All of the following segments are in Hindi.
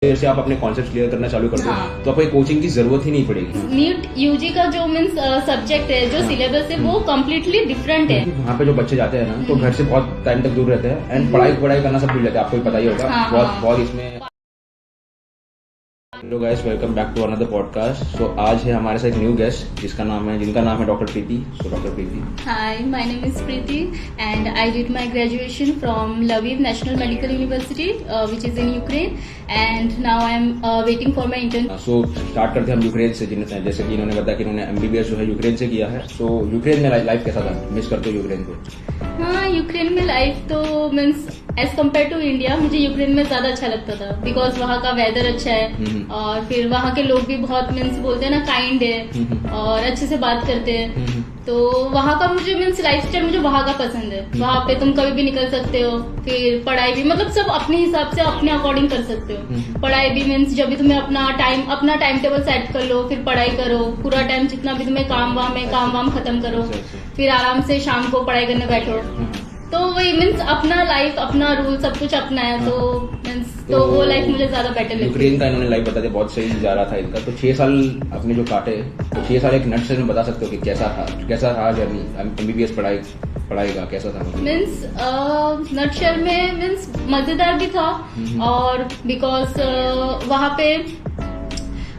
से आप अपने कॉन्सेप्ट क्लियर करना चालू कर दो हाँ। तो आपको कोचिंग की जरूरत ही नहीं पड़ेगी। नीट यूजी का जो मीन्स सब्जेक्ट है, जो सिलेबस है, वो कम्प्लीटली डिफरेंट है। वहाँ पे जो बच्चे जाते हैं ना तो घर से बहुत टाइम तक दूर रहते हैं एंड पढ़ाई करना सब भूल जाते हैं, आपको भी पता ही होगा। हाँ, बहुत इसमें। Hello guys, welcome back to another podcast. So आज है हमारे साथ एक न्यू गेस्ट जिनका नाम है doctor Preeti. So doctor Preeti, Hi, my name is Preeti and I did my graduation from Lviv National Medical University, which is in Ukraine, and now I am waiting for my intern. So start करते हैं हम यूक्रेन से। जैसे कि इन्होंने बताया कि इन्होंने एमबीबीएस जो है यूक्रेन से किया है। सो यूक्रेन में लाइफ कैसा था? मिस करते हो यूक्रेन को? हाँ, यूक्रेन में लाइफ तो means as compare to India मुझे यूक्रेन में ज्यादा अच्छा लगता था, बिकॉज वहाँ का वेदर अच्छा है और फिर वहाँ के लोग भी बहुत मीन्स बोलते हैं ना काइंड है और अच्छे से बात करते हैं। तो वहाँ का मुझे मीन्स लाइफस्टाइल मुझे वहाँ का पसंद है। वहाँ पे तुम कभी भी निकल सकते हो, फिर पढ़ाई भी मतलब सब अपने हिसाब से अपने अकॉर्डिंग कर सकते हो। पढ़ाई भी मीन्स जब भी तुम्हें अपना टाइम टेबल सेट कर लो, फिर पढ़ाई करो पूरा टाइम, जितना भी तुम्हें काम वाम खत्म करो, फिर आराम से शाम को पढ़ाई करने बैठो। तो वही मीन्स अपना लाइफ, अपना रूल, सब कुछ अपना है। तो मीन्स तो वो लाइफ मुझे ज्यादा बेटर लगती है। यूक्रेन का इन्होंने लाइफ बता दिया, बहुत सही जा रहा था इनका। तो 6 साल अपने जो काटे, तो 6 साल एक नटशेल में बता सकते हो कि कैसा रहा जर्नी एमबीबीएस पढ़ाई का कैसा था? मीन्स नटशेल में मीन्स मजेदार भी था और बिकॉज वहाँ पे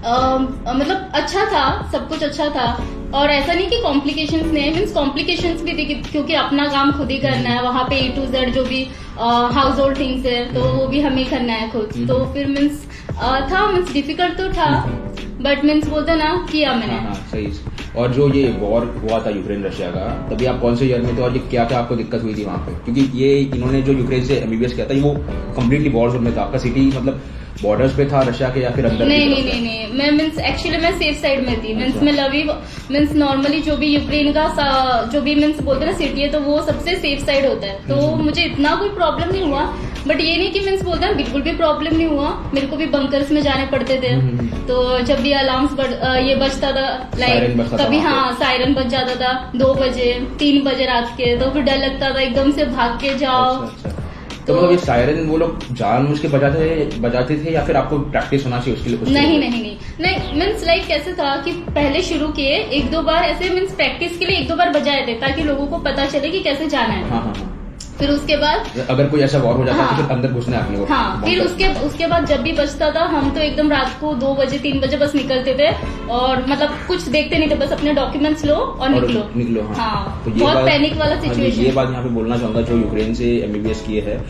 मतलब अच्छा था, सब कुछ अच्छा था। और ऐसा नहीं कि कॉम्प्लिकेशंस नहीं है, मीन्स कॉम्प्लिकेशंस भी थी क्योंकि अपना काम खुद ही करना है। वहाँ पे A to Z जो भी हाउस होल्ड थिंग्स है तो वो भी हमें करना है खुद। तो फिर मीन्स था, मीन्स डिफिकल्ट तो था, बट मीन्स बोलते ना किया मैंने। हाँ, सही। और जो ये वॉर हुआ था यूक्रेन रशिया का, तभी आप कौन से ईयर में थे और ये क्या आपको दिक्कत हुई थी वहाँ पे? क्योंकि ये इन्होंने जो यूक्रेन से एमबीबीएस किया था वो कम्प्लीटली वॉर जोन में था। आपका सिटी मतलब बॉर्डर्स पे था रशिया के या फिर अंदर? नहीं, मैं मीन्स एक्चुअली मैं सेफ साइड में थी। मीन्स मैं लवीव मीन्स नॉर्मली जो भी यूक्रेन का जो भी मीन्स बोलते हैं ना सिटी है, तो वो सबसे सेफ साइड होता है। तो मुझे इतना कोई प्रॉब्लम नहीं हुआ, बट ये नहीं कि मीन्स बोलते हैं बिल्कुल भी प्रॉब्लम नहीं हुआ। मेरे को भी बंकर्स में जाने पड़ते थे। तो जब भी अलार्म्स ये बजता था, लाइक कभी हाँ सायरन बज जाता था 2 बजे 3 बजे रात के, तो फिर डर लगता था एकदम से भाग के जाओ। तो मतलब ये सायरन वो लोग जानबूझ के बजाते थे या फिर आपको प्रैक्टिस होना चाहिए उसके लिए? नहीं मीन्स लाइक कैसे था कि पहले शुरू किए 1-2 बार ऐसे मीन्स प्रैक्टिस के लिए 1-2 बार बजाए थे ताकि लोगों को पता चले कि कैसे जाना है। हाँ। फिर उसके बाद अगर कोई ऐसा वॉर हो जाता है तो फिर अंदर घुसना है अपने को। हाँ, फिर उसके बाद जब भी बचता था हम तो एकदम रात को 2 बजे 3 बजे बस निकलते थे और मतलब कुछ देखते नहीं थे, बस अपने डॉक्यूमेंट्स लो और निकलो। हाँ, तो बहुत पैनिक वाला सिचुएशन। ये बात यहाँ पे बोलना चाहूंगा, जो यूक्रेन से एमबीबीएस किए हैं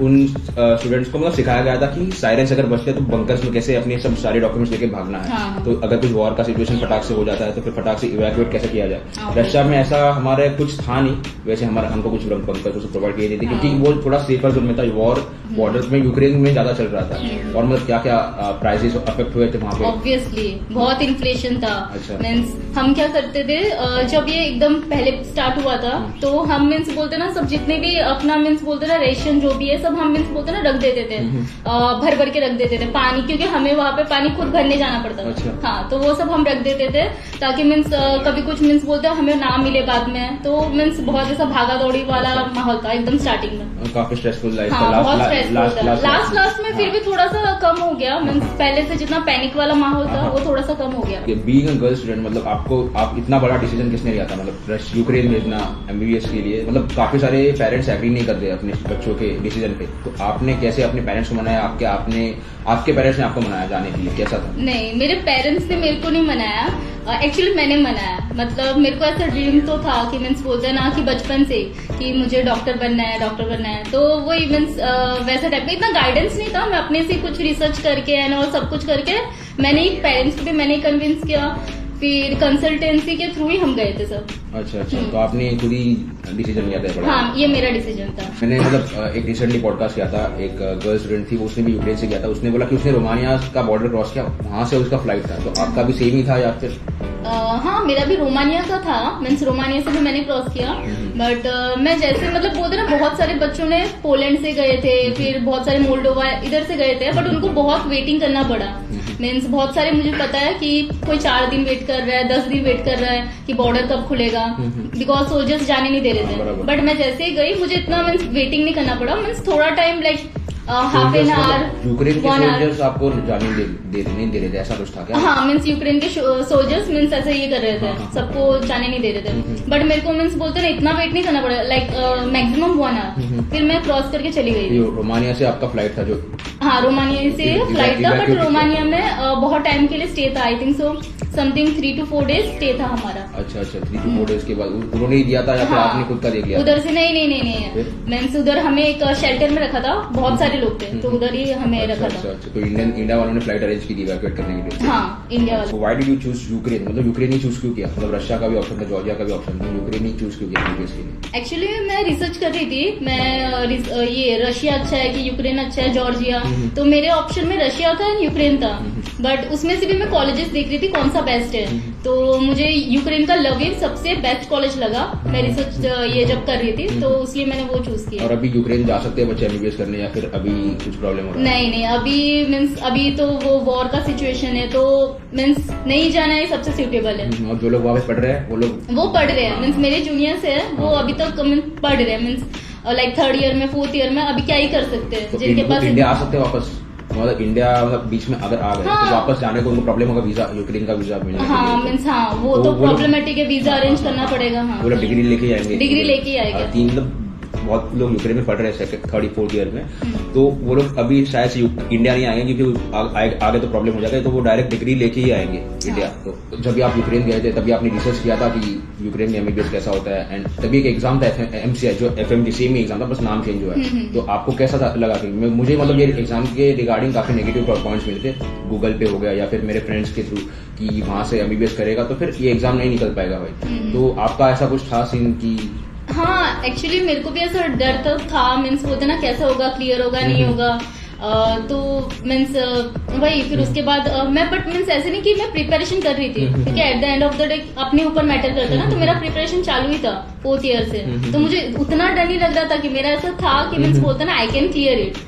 उन स्टूडेंट्स को मतलब सिखाया गया था कि सायरेंस अगर बजते तो बंकर्स में कैसे अपने सब सारे डॉक्यूमेंट्स लेके भागना है। हाँ। तो अगर कुछ वॉर का सिचुएशन फटाक से हो जाता है तो फिर फटाक से इवैक्यूएट कैसे किया जाए। रशिया में ऐसा हमारे कुछ था नहीं, वैसे हमको कुछ बंकर्स प्रोवाइड किए थे क्योंकि वो थोड़ा सेफर जोन में था। वॉर बॉर्डर में यूक्रेन में ज्यादा चल रहा था और मतलब क्या प्राइसेस अफेक्ट हुए थे वहाँ पे? ऑब्वियसली बहुत इन्फ्लेशन था। अच्छा। मीन्स हम क्या करते थे, जब ये एकदम पहले स्टार्ट हुआ था तो हम मीन्स बोलते ना सब जितने भी अपना मीन्स बोलते ना रेशन जो भी है सब हम मीन्स बोलते ना रख देते थे, भर के रख देते थे पानी, क्योंकि हमें वहाँ पे पानी खुद भरने जाना पड़ता था। अच्छा। हाँ, तो वो सब हम रख देते थे ताकि मीन्स कभी कुछ मीन्स बोलते हमें ना मिले बाद में। तो मीन्स बहुत ऐसा भागा दौड़ी वाला माहौल था एकदम स्टार्टिंग में। काफी स्ट्रेसफुल लाइफ हाँ, था। बहुत स्ट्रेसफुल था। लास्ट में फिर भी थोड़ा सा कम हो गया, मीन्स पहले से जितना पैनिक वाला माहौल था वो थोड़ा सा कम हो गया। बीइंग अ गर्ल स्टूडेंट, मतलब आप इतना बड़ा डिसीजन किसने लिया था मतलब यूक्रेन भेजना एमबीबीएस के लिए? मतलब काफी सारे पेरेंट्स एग्री नहीं करते अपने बच्चों के डिसीजन पे, तो आपने कैसे अपने पेरेंट्स को मनाया? आपके पेरेंट्स ने आपको मनाया जाने के लिए, कैसा था? नहीं, मेरे पेरेंट्स ने मेरे को नहीं मनाया, एक्चुअली मैंने मनाया। मतलब मेरे को ऐसा ड्रीम तो था कि मीन्स बोलते हैं ना कि बचपन से कि मुझे डॉक्टर बनना है। तो वही मीन्स वैसा टाइप का इतना गाइडेंस नहीं था। मैं अपने से कुछ रिसर्च करके एंड और सब कुछ करके मैंने ही पेरेंट्स को भी मैंने कन्विंस किया, फिर कंसल्टेंसी के थ्रू ही हम गए थे सब। अच्छा। तो आपने खुद ही डिसीजन लिया था? हाँ, ये मेरा डिसीजन था। मैंने मतलब एक रिसेंटली पॉडकास्ट किया था, एक गर्ल स्टूडेंट थी, वो उसने भी यूक्रेन से किया था। उसने बोला कि उसने रोमानिया का बॉर्डर क्रॉस किया, वहां से उसका फ्लाइट था। तो आपका भी सेम ही था या फिर? हाँ, मेरा भी रोमानिया का था। मीन्स रोमानिया से भी मैंने क्रॉस किया, बट मैं जैसे मतलब बोलते ना बहुत सारे बच्चों ने पोलैंड से गए थे, फिर बहुत सारे मोल्डोवा इधर से गए थे, बट उनको बहुत वेटिंग करना पड़ा। मीन्स बहुत सारे मुझे पता है कि कोई 4 दिन वेट कर रहा है, 10 दिन वेट कर रहा है कि बॉर्डर कब खुलेगा, बिकॉज सोल्जर्स जाने नहीं दे रहे थे। बट मैं जैसे ही गई मुझे इतना मीन्स वेटिंग नहीं करना पड़ा। मीन्स थोड़ा time like half an hour Ukraine के 1 hour। सोल्जर्स आपको जाने नहीं दे रहे थे, ऐसा कुछ था क्या? हाँ मीन्स यूक्रेन के सोल्जर्स मीन्स ऐसे ये कर रहे थे, सबको जाने नहीं दे रहे थे। बट मेरे को मीन्स बोलते ना इतना वेट नहीं करना पड़ा, लाइक मैक्सिमम 1 hour, फिर मैं क्रॉस करके चली गई। ये रोमानिया से आपका फ्लाइट था जो? हाँ रोमानिया से फ्लाइट था, बट रोमानिया में बहुत टाइम के लिए स्टे था, I think so something 3 to 4 days stay था हमारा। अच्छा 3 to 4 days के बाद उन्होंने ही दिया था या फिर आपने खुद का देख लिया? उधर से नहीं मीन्स उधर हमें एक शेल्टर में रखा था, बहुत सारे लोग थे तो उधर ही हमें रखा था। तो इंडिया वालों ने फ्लाइट अरेंज की थी इवैक्यूएट करने के लिए? हाँ इंडिया वाले। Why did you choose Ukraine? मतलब यूक्रेन ही चूज क्यों किया? मतलब रशिया का भी ऑप्शन था, जॉर्जिया का भी ऑप्शन था, यूक्रेन ही चूज क्यों किया प्रीवियस के लिए? एक्चुअली मैं रिसर्च कर रही थी, मैं ये रशिया अच्छा है कि यूक्रेन अच्छा है, जॉर्जिया, तो मेरे ऑप्शन में रशिया था एंड यूक्रेन था, बट उसमें से भी मैं कॉलेजेस देख रही थी कौन सा बेस्ट है, तो मुझे यूक्रेन का लविव सबसे बेस्ट कॉलेज लगा। मैं रिसर्च ये जब कर रही थी तो इसलिए मैंने वो चूज किया। और अभी यूक्रेन जा सकते हैं बच्चे एमबीबीएस करने या फिर अभी कुछ प्रॉब्लम हो रहा है? नहीं अभी मीन्स अभी तो वो वॉर का सिचुएशन है, तो मीन्स नहीं जाना है सबसे सूटेबल है। और जो लोग वहाँ पे पढ़ रहे हैं वो पढ़ रहे हैं, मीन्स मेरे जूनियर्स है वो अभी तक पढ़ रहे हैं, मीन्स लाइक 3rd ईयर में 4th ईयर में, अभी क्या ही कर सकते हैं तो जिनके पास इंडिया आ सकते हैं वापस? मतलब इंडिया मतलब बीच में अगर आ गए तो वापस जाने को उनको प्रॉब्लम होगा वीजा, यूक्रेन का वीजा मिलने के लिए? हाँ मीन्स हाँ वो तो प्रॉब्लमेटिक है, वीजा अरेंज करना पड़ेगा। हाँ वो लोग डिग्री लेके आएंगे? डिग्री लेके आएंगे। 3 बहुत लोग यूक्रेन में पढ़ रहे हैं 3rd 4th ईयर में, तो वो लोग अभी शायद से इंडिया नहीं आएंगे क्योंकि आगे तो प्रॉब्लम हो जाएगा, तो वो डायरेक्ट डिग्री लेके ही आएंगे इंडिया। तो जब भी आप यूक्रेन गए थे तभी आपने रिसर्च किया था कि यूक्रेन में एमबीबीएस कैसा होता है, एंड तभी एक एग्जाम था एमसीआई जो एफएमजी सेम ही एग्जाम था, बस नाम चेंज हुआ है। तो आपको कैसा लगा? कि मुझे मतलब ये एग्जाम के रिगार्डिंग काफी नेगेटिव पॉइंट्स मिले थे, गूगल पे हो गया या फिर मेरे फ्रेंड्स के थ्रू कि वहां से एमबीबीएस करेगा तो फिर ये एग्जाम नहीं निकल पाएगा भाई। तो आपका ऐसा कुछ था सीन की? हाँ एक्चुअली मेरे को भी ऐसा डर तो था, मीन्स बोलते ना कैसा होगा, क्लियर होगा नहीं होगा, तो मीन्स वही फिर उसके बाद मैं बट मीन्स ऐसे नहीं कि मैं प्रिपरेशन कर रही थी, क्योंकि at the end of the day अपने ऊपर मैटर करता है ना, तो मेरा प्रिपरेशन चालू ही था 4th ईयर से, तो मुझे उतना डर नहीं लग रहा था कि मेरा ऐसा था कि मीन्स बोलते ना आई कैन क्लियर इट,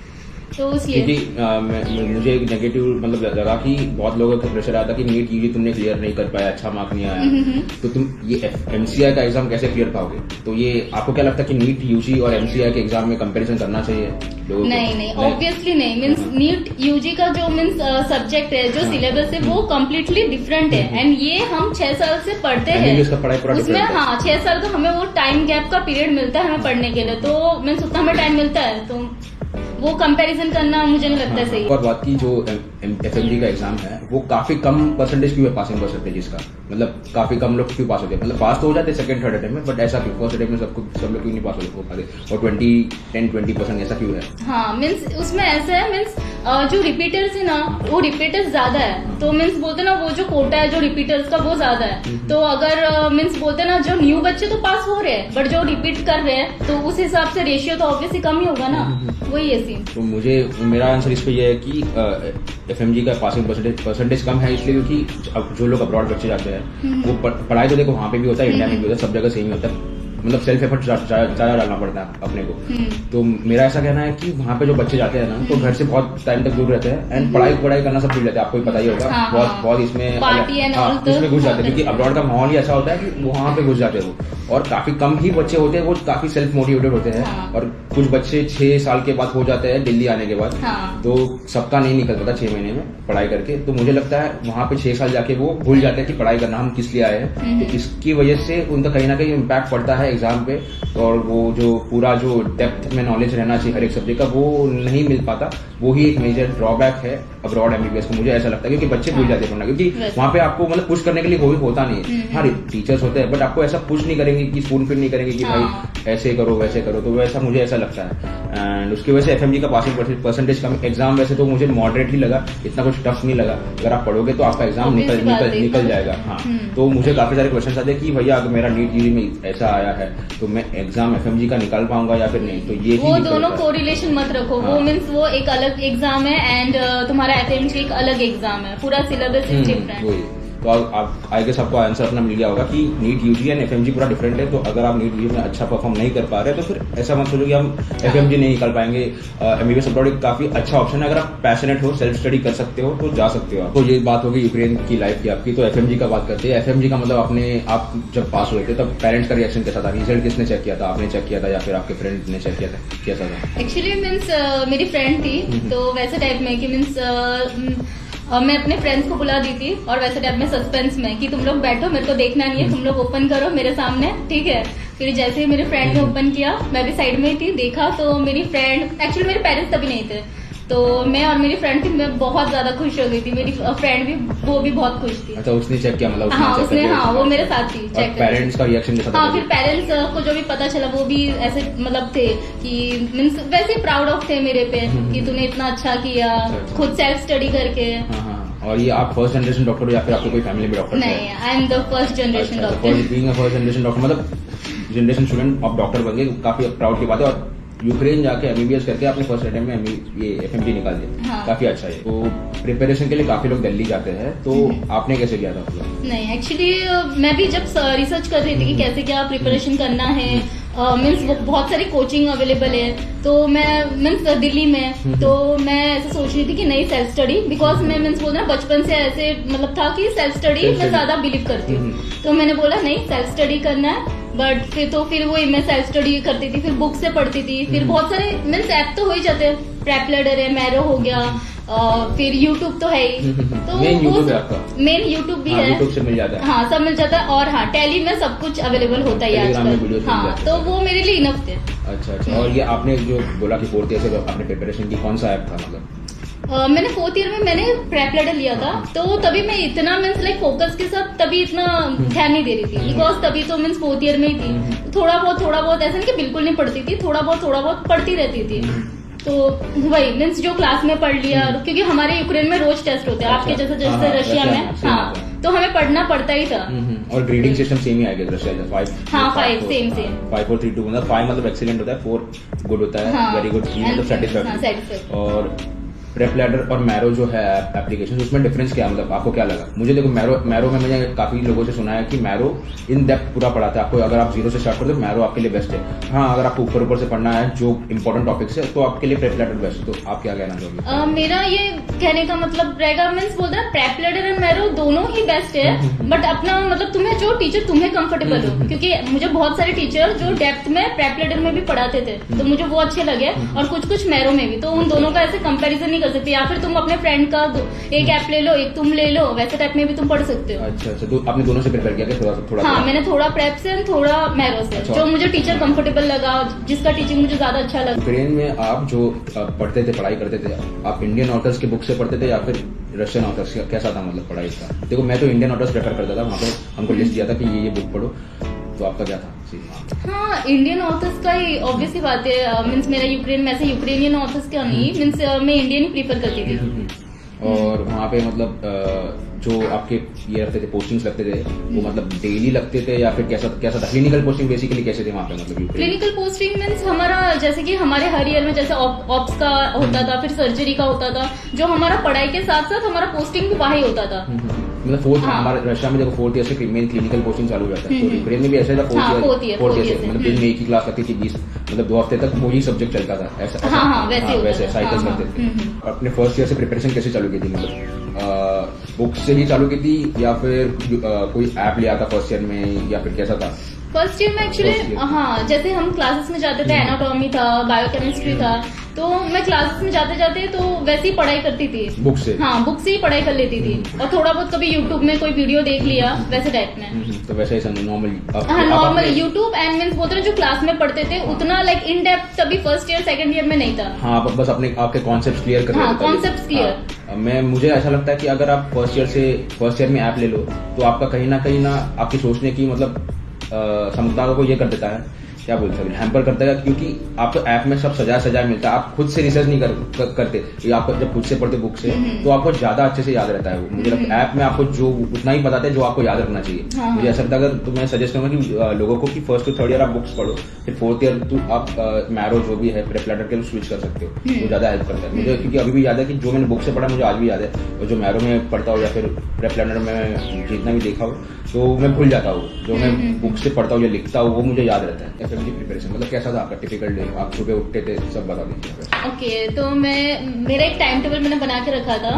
तो इसलिए। क्योंकि मुझे एक नेगेटिव मतलब लगा कि बहुत लोगों का प्रेशर आया था कि नीट यूजी तुमने क्लियर नहीं कर पाया, अच्छा मार्क नहीं आया, तो तुम ये एमसीआई का एग्जाम कैसे क्लियर पाओगे? तो ये आपको क्या लगता है कि नीट यूजी और एमसीआई के एग्जाम में कंपैरिजन करना चाहिए लोगों को? नहीं ऑब्वियसली नहीं, मीन्स नीट यूजी का जो मीन्स सब्जेक्ट है, जो सिलेबस है वो कम्प्लीटली डिफरेंट है, एंड ये हम 6 साल से पढ़ते हैं उसमें। हाँ 6 साल का हमें वो टाइम गैप का पीरियड मिलता है हमें पढ़ने के लिए, तो मीन्स उतना हमें टाइम मिलता है, तो वो कंपैरिजन करना मुझे नहीं लगता सही। और बात की जो एफएमजी का एग्जाम है वो काफी कम परसेंटेज क्यों है पासिंग परसेंटेज इसका? मतलब काफी कम लोग क्यों पास होते हैं? मतलब पास तो हो जाते हैं 2nd 3rd अटेम्प्ट में, बट ऐसा क्यों 1st अटेम्प्ट में सब लोग क्यों नहीं पास हो पाते? और 10-20% ऐसा क्यों है? हाँ मीन्स उसमें ऐसा है, मीन्स जो रिपीटर्स है ना वो रिपीटर्स ज्यादा है, तो मीन्स बोलते ना वो जो कोटा है जो रिपीटर्स का वो ज्यादा है, तो अगर मीन्स बोलते ना जो न्यू बच्चे तो पास हो रहे हैं, बट जो रिपीट कर रहे हैं तो उस हिसाब से रेशियो तो ऑब्वियसली कम ही होगा ना, वही है सीन। तो मुझे मेरा आंसर इस पे ये है कि एफएमजी का पासिंग परसेंटेज कम है, इसलिए क्योंकि अब जो लोग अब्रॉड बच्चे जाते हैं वो पढ़ाई तो देखो वहाँ पे भी होता है, इंडिया में भी होता है, सब जगह सेम होता है, मतलब सेल्फ एफर्ट ज्यादा डालना पड़ता है अपने को। तो मेरा ऐसा कहना है कि वहाँ पे जो बच्चे जाते हैं ना तो घर से बहुत टाइम तक दूर रहते हैं, एंड पढ़ाई करना सब भूल जाते हैं, आपको भी पता ही होगा। बहुत इसमें इसमें घुस जाते हैं, क्योंकि अब्रॉड का माहौल ही ऐसा होता है कि वहाँ पे घुस जाते हैं वो, और काफी कम ही बच्चे होते हैं वो काफी सेल्फ मोटिवेटेड होते हैं, और कुछ बच्चे 6 साल के बाद हो जाते हैं दिल्ली आने के बाद, तो सबका नहीं निकल पाता 6 महीने में पढ़ाई करके। तो मुझे लगता है वहाँ पे 6 साल जाके वो भूल जाते हैं कि पढ़ाई करना हम किस लिए आए हैं, तो इसकी वजह से उनका कहीं ना कहीं इम्पैक्ट पड़ता है एग्जाम पे, और वो जो पूरा जो डेप्थ में नॉलेज रहना चाहिए हर एक सब्जेक्ट का वो नहीं मिल पाता, वो ही एक मेजर ड्रॉबैक है अब्रॉड एमबीबीएस को, मुझे ऐसा लगता है, क्योंकि बच्चे भूल जाते हैं पढ़ना, क्योंकि वहाँ पे आपको मतलब पुश करने के लिए कोई होता नहीं है। हाँ टीचर्स होते हैं बट आपको ऐसा पुश नहीं करेंगे कि स्पून फीड नहीं करेंगे कि भाई ऐसे करो वैसे करो, तो वैसा मुझे ऐसा लगता है। एंड उसकी वजह से एफएमजी का पासिंग परसेंटेज कम। एग्जाम वैसे तो मुझे मॉडरेट ही लगा, इतना कुछ टफ नहीं लगा, अगर आप पढ़ोगे तो आपका एग्जाम निकल जाएगा। हाँ तो मुझे काफी सारे क्वेश्चन आते हैं कि भैया अगर मेरा नीट यूजी में ऐसा आया है तो मैं एग्जाम एफएमजी का निकाल पाऊंगा या फिर नहीं, तो ये वो दोनों कोरिलेशन मत रखो, वो मीन्स वो एक अलग एग्जाम है एंड तुम्हारा एफएमजी एक अलग एग्जाम है, पूरा सिलेबस इज डिफरेंट। तो आप आई गेस आपको आंसर अपना मिल गया होगा कि नीट यूजी एंड एफएमजी पूरा डिफरेंट है। तो अगर आप नीट यूजी में अच्छा परफॉर्म नहीं कर पा रहे तो फिर ऐसा मत सोचो कि हम एफएमजी नहीं निकाल पाएंगे। एमबीबीएस अब्रॉड एक काफी अच्छा ऑप्शन है, अगर आप पैशनेट हो, सेल्फ स्टडी कर सकते हो तो जा सकते हो। तो ये बात होगी यूक्रेन की लाइफ की आपकी। तो एफएमजी का बात करते हैं। एफएमजी का मतलब आप जब पास हुए थे तब पेरेंट्स का रिएक्शन कैसा था? रिजल्ट किसने चेक किया था? आपने चेक किया था या फिर आपके फ्रेंड ने चेक किया था? कैसा था? एक्चुअली मीन्स मेरी फ्रेंड थी, तो वैसे टाइप में कि मीन्स मैं अपने फ्रेंड्स को बुला दी थी और वैसे टाइप में सस्पेंस में कि तुम लोग बैठो, मेरे को देखना नहीं है, तुम लोग ओपन करो मेरे सामने, ठीक है। फिर जैसे ही मेरे फ्रेंड ने ओपन किया, मैं भी साइड में ही थी, देखा तो मेरी फ्रेंड, एक्चुअली मेरे पेरेंट्स तभी नहीं थे, तो मैं और मेरी फ्रेंड थी, मैं बहुत ज्यादा खुश हो गई थी। मेरी फ्रेंड भी, वो भी बहुत खुश थी। अच्छा, उसने चेक किया मतलब? हाँ उसने, हाँ वो मेरे साथ थी चेक। पेरेंट्स का रिएक्शन कैसा था? हाँ फिर पेरेंट्स को जो भी पता चला वो भी ऐसे मतलब थे कि मीन्स वैसे प्राउड ऑफ थे मेरे पे कि तूने इतना अच्छा किया खुद सेल्फ स्टडी करके। और ये आप फर्स्ट जनरेशन डॉक्टर हो या फिर आपके कोई फैमिली में डॉक्टर? नहीं, I am the first generation doctor. Being a first generation doctor मतलब जनरेशन स्टूडेंट आप डॉक्टर बन गए, काफी प्राउड की बात है। और यूक्रेन जाके एमबीबीएस करके आपने फर्स्ट अटेम्प्ट में ये एफएमजी निकाल दिया। हाँ। काफी अच्छा है। तो प्रिपरेशन के लिए काफी लोग दिल्ली जाते हैं, तो आपने कैसे किया था? नहीं एक्चुअली मैं भी जब रिसर्च कर रही थी कि कैसे क्या प्रिपरेशन करना है, मीन्स बहुत सारी कोचिंग अवेलेबल है, तो मैं मीन्स दिल्ली में, तो मैं ऐसे सोच रही थी कि नहीं सेल्फ स्टडी, बिकॉज मैं मीन्स बोलना बचपन से ऐसे मतलब था कि सेल्फ स्टडी मैं ज्यादा बिलीव करती हूँ, तो मैंने बोला नहीं सेल्फ स्टडी करना है। बट फिर वो मैं सेल्फ स्टडी करती थी, फिर बुक से पढ़ती थी, फिर बहुत सारे मीन्स ऐप तो हो ही जाते हैं, प्रेपलैडर है, मैरो हो गया, फिर यूट्यूब तो है ही, तो मेन यूट्यूब भी है, यूट्यूब से मिल जाता है। हाँ सब मिल जाता है, और हाँ टेली में सब कुछ अवेलेबल होता है आजकल। हाँ तो वो मेरे लिए इनफ थे। अच्छा। और ये आपने जो बोला कि 4th ईयर से आपने प्रिपरेशन की, कौन सा ऐप था मतलब? मैंने 4th ईयर में मैंने प्रेपलैडर लिया था, तो तभी मैं इतना मीन्स लाइक फोकस के साथ तभी इतना ध्यान नहीं दे रही थी, बिकॉज तभी तो मीन्स 4th ईयर में ही थी, थोड़ा बहुत ऐसा नहीं कि बिल्कुल नहीं पढ़ती थी, थोड़ा बहुत पढ़ती रहती थी। तो वही मीन्स जो क्लास में पढ़ लिया, क्योंकि हमारे यूक्रेन में रोज टेस्ट होते हैं, आपके जैसे रशिया में, हाँ तो हमें पढ़ना पड़ता ही था। और ग्रेडिंग सिस्टम सेम ही आएगा रशिया में? 5 सेम 5 4 3 2 मतलब 5 मतलब एक्सीलेंट होता है, 4 गुड होता है, वेरी गुड, 3 मतलब सेटिस्फैक्टरी। और प्रेपलैडर और मैरो जो है एप्लीकेशन, उसमें डिफरेंस क्या है मतलब आपको क्या लगा? मुझे देखो मैरो में मैंने काफी लोगों से सुना है कि मैरो इन डेप्थ पूरा पढ़ाता है आपको, अगर आप 0 से स्टार्ट करते हो मैरो आपके लिए बेस्ट है। हाँ अगर आपको ऊपर से पढ़ना है जो इंपॉर्टेंट टॉपिक्स है तो आपके लिए प्रेपलैडर बेस्ट है। तो आप क्या कहना चाहोगे? मेरा ये कहने का मतलब रहेगा मीन्स बोलते हैं प्रेपलैडर एंड मैरो दोनों ही बेस्ट है, बट अपना मतलब तुम्हें जो टीचर तुम्हें कंफर्टेबल हो, क्योंकि मुझे बहुत सारे टीचर जो डेप्थ में प्रेपलैडर में भी पढ़ाते थे तो मुझे वो अच्छे लगे, और कुछ मैरो में भी, तो उन दोनों का ऐसे कंपेरिजन नहीं कर सकते, या फिर तुम अपने फ्रेंड का एक ऐप ले लो, एक तुम ले लो, वैसे टाइप में भी तुम पढ़ सकते हो। अच्छा, तो आपने दोनों से प्रिपेयर किया? थोड़ा हाँ मैंने थोड़ा प्रेप से थोड़ा मैरो से, जो मुझे टीचर कंफर्टेबल लगा, जिसका टीचिंग मुझे ज्यादा अच्छा लगा। यूक्रेन में आप जो पढ़ते थे, पढ़ाई करते थे, आप इंडियन ऑथर्स के बुक से पढ़ते थे या फिर रशियन ऑथर्स? कैसा था मतलब पढ़ाई का? देखो मैं तो इंडियन ऑथर्स प्रेफर करता था, वहाँ पे हमको लिस्ट दिया था कि ये बुक पढ़ो, तो आपका क्या था? हाँ इंडियन ऑथर्स का ही ऑब्वियस ही बात है, मीन्स मेरा यूक्रेन में ऐसे यूक्रेनियन ऑथर्स का नहीं, मीन्स मैं इंडियन ही प्रीफर करती थी। और वहाँ पे मतलब जो आपके ये रखते थे पोस्टिंग्स लगते थे, वो मतलब डेली लगते थे या फिर कैसा था? क्लिनिकल पोस्टिंग बेसिकली कैसे थे वहाँ पे मतलब? क्लिनिकल पोस्टिंग मीन्स हमारा जैसे कि हमारे हर ईयर में जैसे ऑप्स का होता था, फिर सर्जरी का होता था, जो हमारा पढ़ाई के साथ साथ हमारा पोस्टिंग भी वहाँ ही होता था। मतलब 4th हमारे रशिया में देखो 4th ईयर से मेन क्लिनिकल पोस्टिंग चालू हो जाता है, तो यूक्रेन में भी ऐसा था 4th ईयर से, मतलब दिन में एक ही क्लास लगती थी, 20 मतलब 2 हफ्ते तक वो ही सब्जेक्ट चलता था, ऐसा वैसे साइकिल्स करते थे। अपने फर्स्ट ईयर से प्रिपरेशन कैसे चालू की थी? मतलब बुक से ही चालू की थी या फिर कोई ऐप लिया था फर्स्ट ईयर में, या फिर कैसा था? फर्स्ट ईयर में एक्चुअली हाँ जैसे हम क्लासेस में जाते थे, एनाटॉमी था, बायोकेमिस्ट्री था, तो मैं क्लासेस में जाते तो वैसे ही पढ़ाई करती थी बुक से। हाँ बुक से ही पढ़ाई कर लेती थी, और थोड़ा बहुत कभी यूट्यूब में कोई वीडियो देख लिया वैसे टाइप में। तो वैसे ही नॉर्मल? हाँ नॉर्मल यूट्यूब एंड मीन्स बोलते हैं जो क्लास में पढ़ते थे उतना लाइक इन डेप्थ तभी फर्स्ट ईयर सेकंड ईयर में नहीं था। हाँ बस अपने आपके कॉन्सेप्ट क्लियर कर। हाँ कॉन्सेप्ट क्लियर। मुझे ऐसा लगता है कि अगर आप फर्स्ट ईयर में ऐप ले लो तो आपका कहीं ना आपकी सोचने की मतलब क्षमता को ये कर देता है क्या बोलते हैं हैम्पर करता है, क्योंकि आपको ऐप में सब सजा मिलता है, आप खुद से रिसर्च नहीं करते। ये आप जब खुद से पढ़ते बुक से तो आपको ज्यादा अच्छे से याद रहता है वो। मुझे लगता है ऐप में आपको जो उतना ही बताते हैं जो आपको याद रखना चाहिए। हाँ। मुझे ऐसा लगता है, अगर तो मैं सजेस्ट करूंगा कि लोगों को कि 1st to 3rd ईयर आप बुक्स पढ़ो, फिर 4th ईयर तो आप मैरो जो भी है प्रेपलैटर के स्विच कर सकते हो, वो ज्यादा हेल्प करता है मुझे। क्योंकि अभी भी याद है कि जो मैंने बुक से पढ़ा मुझे आज भी याद है, और जो मैरो में पढ़ता हूँ या फिर प्रेपलैटर में जितना भी देखा हो तो मैं भूल जाता हूँ। जो मैं बुक से पढ़ता हूँ या लिखता हूँ वो मुझे याद रहता है। एफएमजी प्रिपरेशन मतलब कैसा था आपका टिपिकल डे, आप सुबह उठते थे, सब बता दीजिए। ओके, तो मेरा एक टाइम टेबल मैंने बना के रखा था,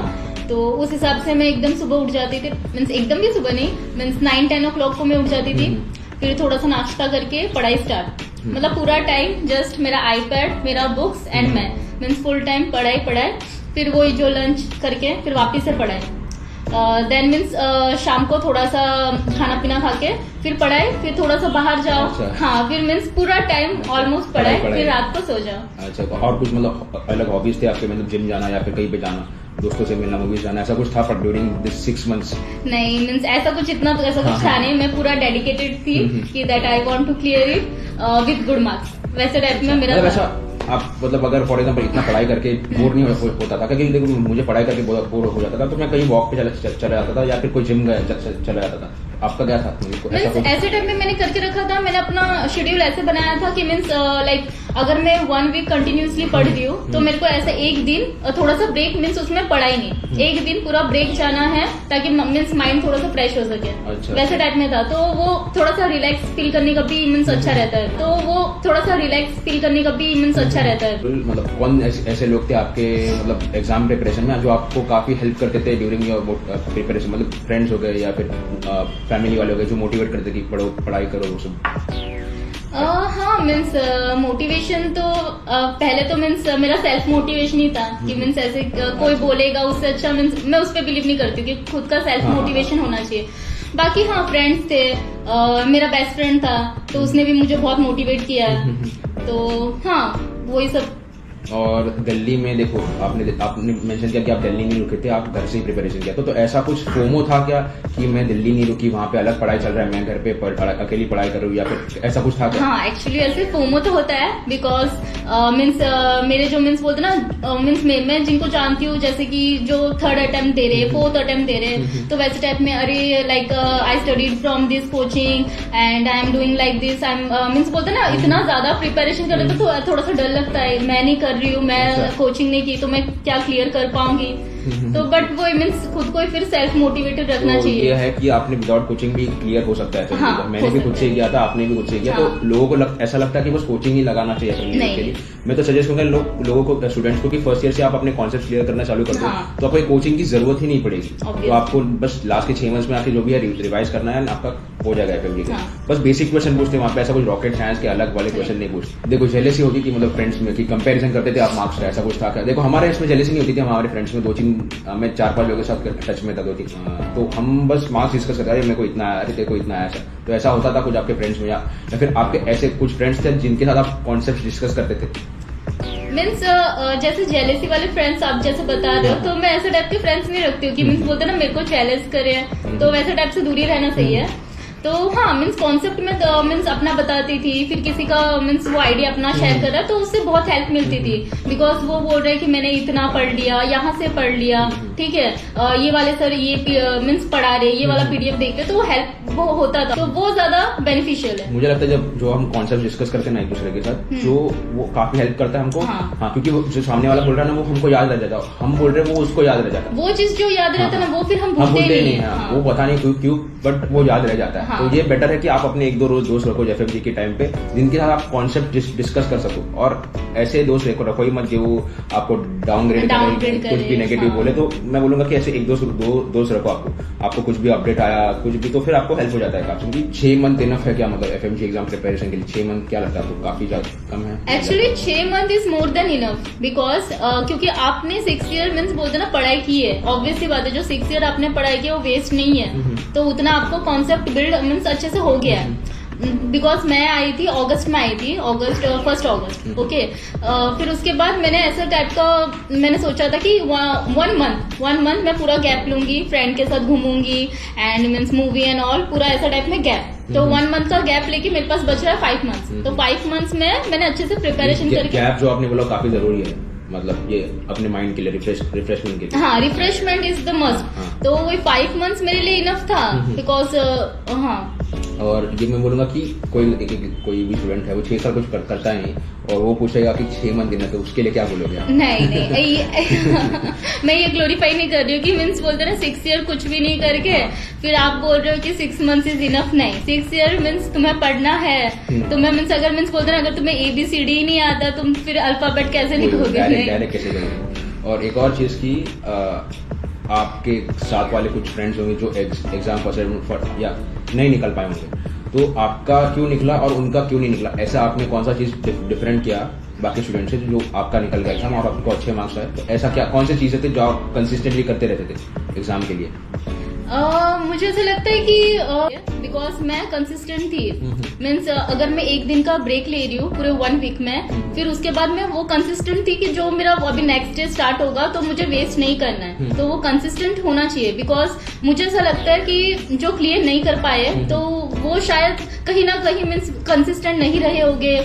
तो उस हिसाब से मैं एकदम सुबह उठ जाती थी। मीन्स एकदम भी सुबह नहीं, मीन्स 9-10 o'clock को मैं उठ जाती थी। फिर थोड़ा सा नाश्ता करके पढ़ाई स्टार्ट, मतलब पूरा टाइम जस्ट मेरा आईपैड, मेरा बुक्स एंड मैं, मीन्स फुल टाइम पढ़ाई। फिर वही जो लंच करके फिर वापिस से पढ़ाई। देन मीन्स शाम को थोड़ा सा खाना पीना खा के फिर पढ़ाई, फिर थोड़ा सा बाहर जाओ। अच्छा। हाँ, फिर मीन्स पूरा टाइम ऑलमोस्ट पढ़ाई, फिर रात को सो जाओ। अच्छा, तो और कुछ मतलब अलग हॉबीज थे आपके, मतलब जिम जाना या फिर कहीं पे जाना, दोस्तों से मिलना, मूवीज जाना, ऐसा कुछ था ड्यूरिंग दिस 6 months? नहीं, मीन्स ऐसा कुछ था नहीं। मैं पूरा डेडिकेटेड थी कि that I want to clear it with good marks, वैसे टाइप में मेरा वैसा आप मतलब अगर फॉर एग्जाम्पल इतना पढ़ाई करके बोर नहीं होता था? क्योंकि देखो मुझे पढ़ाई करके बोर हो जाता था, तो मैं कहीं वॉक पे चला जाता था या फिर कोई जिम चला जाता था। आपका क्या था? ऐसे टाइम में मैंने करके रखा था, मैंने अपना शेड्यूल ऐसे बनाया था कि मीन्स लाइक अगर मैं 1 week कंटिन्यूसली पढ़ रही हूँ तो मेरे को ऐसे एक दिन थोड़ा सा ब्रेक, मीन्स उसमें पढ़ाई नहीं, एक दिन पूरा ब्रेक जाना है ताकि मीन्स माइंड थोड़ा सा फ्रेश हो सके। अच्छा। वैसे टाइप में था, तो वो थोड़ा सा रिलैक्स फील करने का भी मीन्स अच्छा रहता है, तो वो थोड़ा सा रिलैक्स फील करने का भी मीन्स अच्छा रहता है। मतलब कौन ऐसे लोग थे आपके मतलब एग्जाम प्रिपरेशन में जो आपको काफी हेल्प करते थे ड्यूरिंग योर प्रिपरेशन? मतलब फ्रेंड्स हो गए या फिर फैमिली वाले हो गए जो मोटिवेट करते कि पढ़ो, पढ़ाई करो, वो सब? हाँ, मीन्स मोटिवेशन तो पहले तो मीन्स मेरा सेल्फ मोटिवेशन ही था कि मीन्स ऐसे कोई बोलेगा उससे अच्छा, मीन्स मैं उस पर बिलीव नहीं करती कि खुद का सेल्फ मोटिवेशन होना चाहिए। बाकी हाँ, फ्रेंड्स थे, मेरा बेस्ट फ्रेंड था तो उसने भी मुझे बहुत मोटिवेट किया है, तो हाँ वही सब। और दिल्ली में देखो आपने मेंशन किया कि आप दिल्ली नहीं रुके थे, आप घर से ही प्रिपरेशन किया, तो ऐसा कुछ फोमो था क्या कि मैं दिल्ली नहीं रुकी, वहाँ पे अलग पढ़ाई चल रहा है, मैं घर पे अकेली पढ़ाई कर रही हूँ, या फिर ऐसा कुछ था क्या? हाँ, एक्चुअली ऐसे फोमो तो होता है बिकॉज मीन्स मेरे जो मीन्स बोलते ना, मीन्स मैं जिनको जानती हूँ जैसे कि जो 3rd अटेम्प्ट दे रहे, 4th अटेम्प्ट दे रहे, तो वैसे टाइप में अरे like I studied from this coaching and I am doing like this, I am means बोलते ना इतना ज्यादा प्रिपरेशन कर रहे तो थोड़ा सा डर लगता है, मैं नहीं कर रही हूँ, मैं कोचिंग नहीं की तो मैं क्या क्लियर कर पाऊंगी। तो बट वो मीन्स खुद को फिर सेल्फ मोटिवेटेड रखना चाहिए। ये है कि आपने विदाउट कोचिंग भी क्लियर हो सकता है। हाँ, मैंने भी खुद से किया था, आपने भी खुद से किया। हाँ। तो लोगों को ऐसा लगता है कि बस कोचिंग ही लगाना चाहिए के लिए। मैं तो सजेस्ट करूंगा लोगों को, स्टूडेंट्स को, कि फर्स्ट ईयर से आप अपने कॉन्सेप्ट क्लियर करना चालू कर दो। हाँ। तो आपको कोचिंग की जरूरत ही नहीं पड़ेगी, तो आपको बस लास्ट के 6 months में आके जो भी है रिवाइज करना है, आपका हो जाएगा एफएमजी का। बस बेसिक क्वेश्चन पूछते हैं वहाँ पे, ऐसा कुछ रॉकेट साइंस के अलग वाले क्वेश्चन नहीं पूछते। देखो जेलेसी होगी कि मतलब फ्रेंड्स में कि कंपैरिजन करते थे आप मार्क्स का, ऐसा कुछ था क्या? देखो हमारे इसमें जेलेसी नहीं होती थी, हमारे फ्रेंड्स में 2-3 मैं 4-5 लोगों के साथ टच में था, 2-3, तो हम बस मार्क्स डिस्कस करते, अरे मेरे को इतना आया, अरे तेरे को इतना आया। तो ऐसा होता था कुछ आपके फ्रेंड्स में, या फिर आपके ऐसे कुछ फ्रेंड्स थे जिनके साथ आप कॉन्सेप्ट डिस्कस करते थे? मीन्स जैसे जेलेसी वाले फ्रेंड्स आप जैसे बता रहे हो, तो मैं ऐसे टाइप के फ्रेंड्स नहीं रखती हूँ कि मीन्स बोलते ना मेरे को चैलेंज करे, तो वैसे टाइप से दूरी रहना सही है। तो हाँ, मीन्स कॉन्सेप्ट में तो मीन्स अपना बताती थी, फिर किसी का मीन्स वो आइडिया अपना शेयर कर रहा है तो उससे बहुत हेल्प मिलती थी, बिकॉज वो बोल रहे हैं कि मैंने इतना पढ़ लिया, यहाँ से पढ़ लिया, ठीक है, ये वाले सर ये मीन्स पढ़ा रहे, ये वाला पीडीएफ देख रहे, तो वो हेल्प वो होता था, तो वो ज्यादा बेनिफिशियल है। मुझे लगता है जब जो हम कॉन्सेप्ट डिस्कस करते हैं ना एक दूसरे के साथ, जो वो काफी हेल्प करता है हमको। हाँ, क्योंकि वो जो सामने वाला बोल रहा है ना वो हमको याद रह जाता है, हम बोल रहे हैं वो उसको याद रह जाता है, वो चीज जो याद रहता है ना वो फिर हम भूलते नहीं है। वो पता नहीं क्यों बट वो याद रह जाता है। तो ये बेटर है कि आप अपने 1-2 रोज दोस्त रखो एफएमजी के टाइम पे, जिनके साथ आप कॉन्सेप्ट डिस्कस कर सको, और ऐसे दोस्त रखो ही मत जो आपको डाउनग्रेड करे, कुछ भी नेगेटिव बोले। तो मैं बोलूंगा कि ऐसे 1-2 दोस्त रखो, आपको कुछ भी अपडेट आया कुछ भी, तो फिर आपको हेल्प हो जाता है काफी। 6 मंथ इनफ है क्या, मतलब एफएमजी एग्जाम प्रिपरेशन के लिए 6 मंथ क्या लगता है आपको? काफी ज्यादा कम है? Actually 6 month is more than enough, because क्योंकि आपने 6 ईयर मीन्स बोलते ना पढ़ाई की है, ऑब्वियस सी बात है, जो 6 ईयर आपने पढ़ाई की है वो वेस्ट नहीं है, तो उतना आपको कॉन्सेप्ट बिल्ड मीन्स अच्छे से हो गया है। बिकॉज मैं आई थी अगस्त में, आई थी अगस्त 1 अगस्त, ओके। फिर उसके बाद मैंने ऐसा टाइप का मैंने सोचा था कि 1 मंथ मैं पूरा गैप लूंगी, फ्रेंड के साथ घूमूंगी and means movie and all, पूरा ऐसा टाइप में गैप। तो 1 मंथ का गैप लेके मेरे पास बच रहा है 5 मंथ्स। तो 5 मंथ्स में मैंने अच्छे से प्रिपरेशन करके, गैप जो आपने बोला काफी जरूरी है, मतलब ये अपने माइंड के लिए रिफ्रेशमेंट के लिए। हाँ, रिफ्रेशमेंट इज द मस्ट। तो वही 5 मंथ्स मेरे लिए इनफ था बिकॉज हाँ। और ये मैं बोलूंगा कि कोई भी स्टूडेंट है वो 6 साल कुछ करता है नहीं और वो पूछेगा कि 6 मंथ देना, तो उसके लिए क्या बोलोगे आप? नहीं मैं ये ग्लोरीफाई नहीं कर रही हूँ कि मीन्स बोलते ना 6 ईयर कुछ भी नहीं करके फिर आप बोल रहे हो कि 6 मंथ्स इज इनफ। नहीं, 6 ईयर मीन्स तुम्हें पढ़ना है, तुम्हें मीन्स अगर मीन्स बोलते ना अगर तुम्हें ABCD ही नहीं आता तुम फिर अल्फाबेट कैसे लिखोगे? डायरेक्ट कैसे करोगे? और एक और चीज की आपके साथ वाले कुछ फ्रेंड्स होंगे जो एग्जाम फर्स्ट या नहीं निकल पाए होंगे, तो आपका क्यों निकला और उनका क्यों नहीं निकला? ऐसा आपने कौन सा चीज डिफरेंट किया बाकी स्टूडेंट से जो आपका निकल गया एग्जाम और आपको अच्छे मार्क्स आए? तो ऐसा क्या, कौन सी चीजें थे जो आप कंसिस्टेंटली करते रहते थे एग्जाम के लिए? मुझे ऐसा लगता है कि बिकॉज मैं कंसिस्टेंट थी। मीन्स अगर मैं एक दिन का ब्रेक ले रही हूँ पूरे 1 वीक में, फिर उसके बाद मैं वो कंसिस्टेंट थी कि जो मेरा अभी नेक्स्ट डे स्टार्ट होगा तो मुझे वेस्ट नहीं करना है। तो वो कंसिस्टेंट होना चाहिए बिकॉज मुझे ऐसा लगता है कि जो क्लियर नहीं कर पाए तो वो शायद कहीं ना कहीं मीन्स कंसिस्टेंट नहीं रहे होंगे,